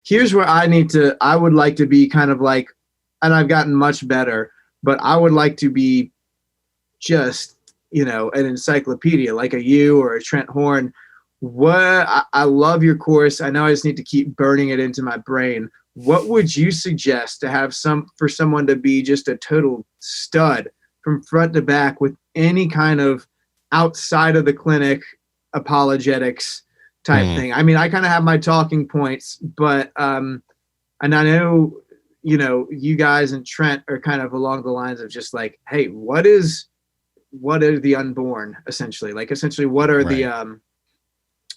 here's where I would like to be kind of like, and I've gotten much better, but I would like to be just, an encyclopedia like a you or a Trent Horn. I love your course. I know I just need to keep burning it into my brain. What would you suggest to have for someone to be just a total stud from front to back with any kind of outside of the clinic apologetics type thing? I mean, I kind of have my talking points, but and I know, you guys and Trent are kind of along the lines of just like, hey, what are the unborn, essentially? Like, essentially, what are the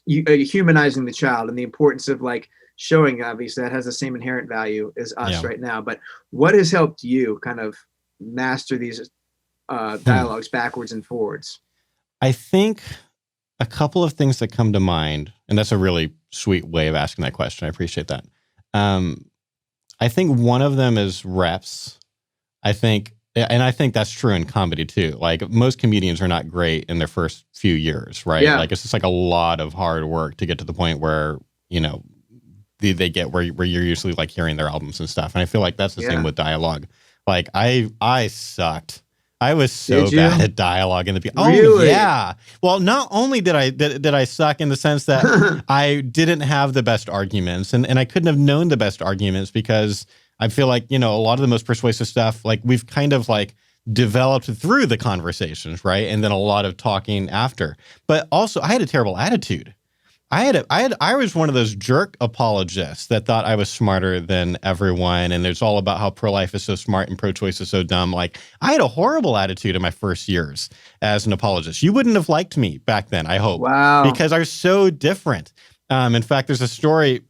humanizing the child and the importance of like showing, obviously, that has the same inherent value as us right now. But what has helped you kind of master these dialogues backwards and forwards? I think a couple of things that come to mind, and that's a really sweet way of asking that question. I appreciate that. I think one of them is reps. I think that's true in comedy too. Like, most comedians are not great in their first few years, right? Yeah. Like, it's just like a lot of hard work to get to the point where, they get where you're usually like hearing their albums and stuff. And I feel like that's the same with dialogue. Like, I sucked. I was so bad at dialogue in the beginning. Really? Oh yeah. Well, not only did I suck in the sense that I didn't have the best arguments, and I couldn't have known the best arguments, because I feel like, a lot of the most persuasive stuff, like, we've kind of like developed through the conversations, right? And then a lot of talking after. But also, I had a terrible attitude. I was one of those jerk apologists that thought I was smarter than everyone, and it's all about how pro-life is so smart and pro-choice is so dumb. Like, I had a horrible attitude in my first years as an apologist. You wouldn't have liked me back then, I hope. Wow. Because I was so different. In fact, there's a story.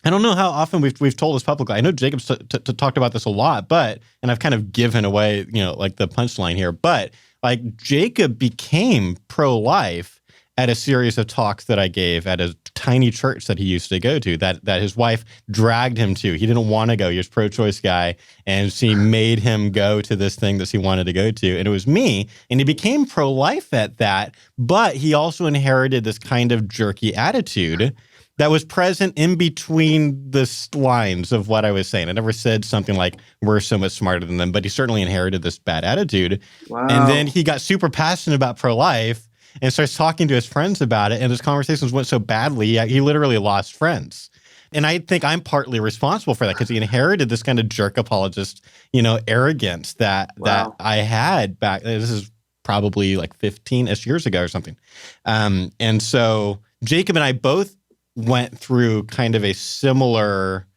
I don't know how often we've told this publicly. I know Jacob's talked about this a lot, and I've kind of given away, like the punchline here. But like, Jacob became pro-life at a series of talks that I gave at a tiny church that he used to go to, that his wife dragged him to. He didn't want to go. He was a pro-choice guy, and she made him go to this thing that he wanted to go to. And it was me, and he became pro-life at that, but he also inherited this kind of jerky attitude that was present in between the lines of what I was saying. I never said something like, we're so much smarter than them, but he certainly inherited this bad attitude. Wow. And then he got super passionate about pro-life and starts talking to his friends about it, and his conversations went so badly, he literally lost friends. And I think I'm partly responsible for that, because he inherited this kind of jerk apologist, arrogance that I had back. This is probably like 15-ish years ago or something. And so Jacob and I both went through kind of a similar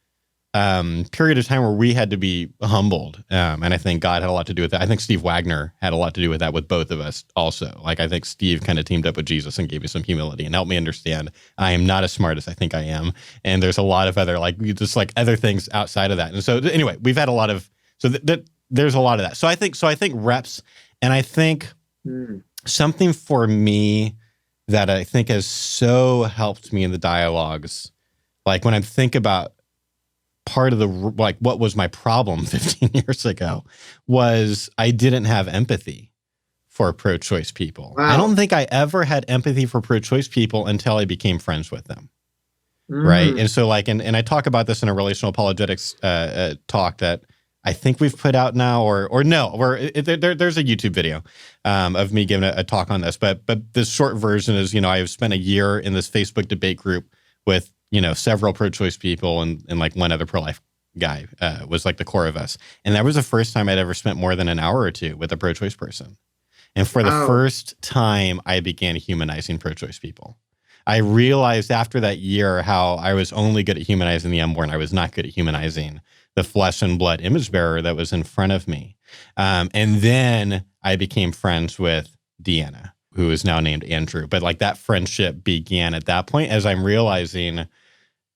period of time where we had to be humbled. And I think God had a lot to do with that. I think Steve Wagner had a lot to do with that with both of us also. Like, I think Steve kind of teamed up with Jesus and gave me some humility and helped me understand I am not as smart as I think I am. And there's a lot of other, like, just like other things outside of that. And so anyway, we've had a lot of, there's a lot of that. So I think reps, and I think something for me that I think has so helped me in the dialogues, like when I think about part of the, like, what was my problem 15 years ago, was I didn't have empathy for pro-choice people. Wow. I don't think I ever had empathy for pro-choice people until I became friends with them. Right. And so, like, and I talk about this in a relational apologetics talk that I think we've put out now, or no, there's a YouTube video of me giving a talk on this. But the short version is, I have spent a year in this Facebook debate group with, several pro-choice people and like one other pro-life guy was like the core of us. And that was the first time I'd ever spent more than an hour or two with a pro-choice person. And for the first time, I began humanizing pro-choice people. I realized after that year how I was only good at humanizing the unborn. I was not good at humanizing the flesh and blood image bearer that was in front of me. And then I became friends with Deanna, who is now named Andrew. But like, that friendship began at that point, as I'm realizing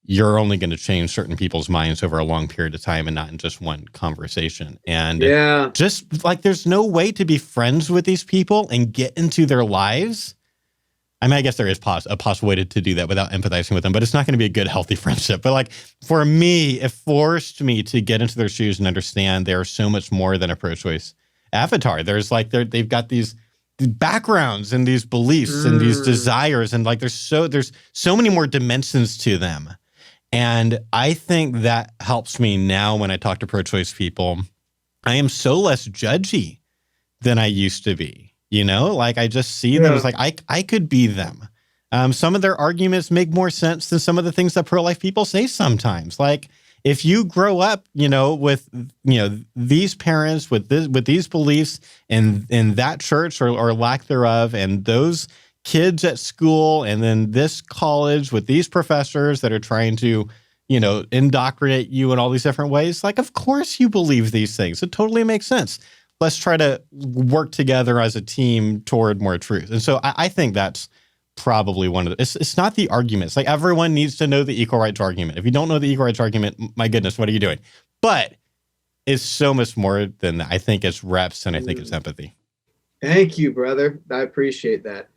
you're only going to change certain people's minds over a long period of time and not in just one conversation. And just like, there's no way to be friends with these people and get into their lives. I mean, I guess there is a possible way to do that without empathizing with them, but it's not going to be a good, healthy friendship. But like, for me, it forced me to get into their shoes and understand they are so much more than a pro-choice avatar. There's like, they've got these backgrounds and these beliefs and these desires, and like, there's so many more dimensions to them. And I think that helps me now when I talk to pro-choice people. I am so less judgy than I used to be. You know, like I just see them as like, I could be them. Some of their arguments make more sense than some of the things that pro-life people say sometimes. Like if you grow up, you know, with, you know, these parents with these beliefs in that church or lack thereof, and those kids at school, and then this college with these professors that are trying to, you know, indoctrinate you in all these different ways. Like, of course you believe these things. It totally makes sense. Let's try to work together as a team toward more truth. And so I think that's probably one of the, it's not the arguments. Like everyone needs to know the equal rights argument. If you don't know the equal rights argument, my goodness, what are you doing? But it's so much more than that. I think it's reps and I think it's empathy. Thank you, brother. I appreciate that.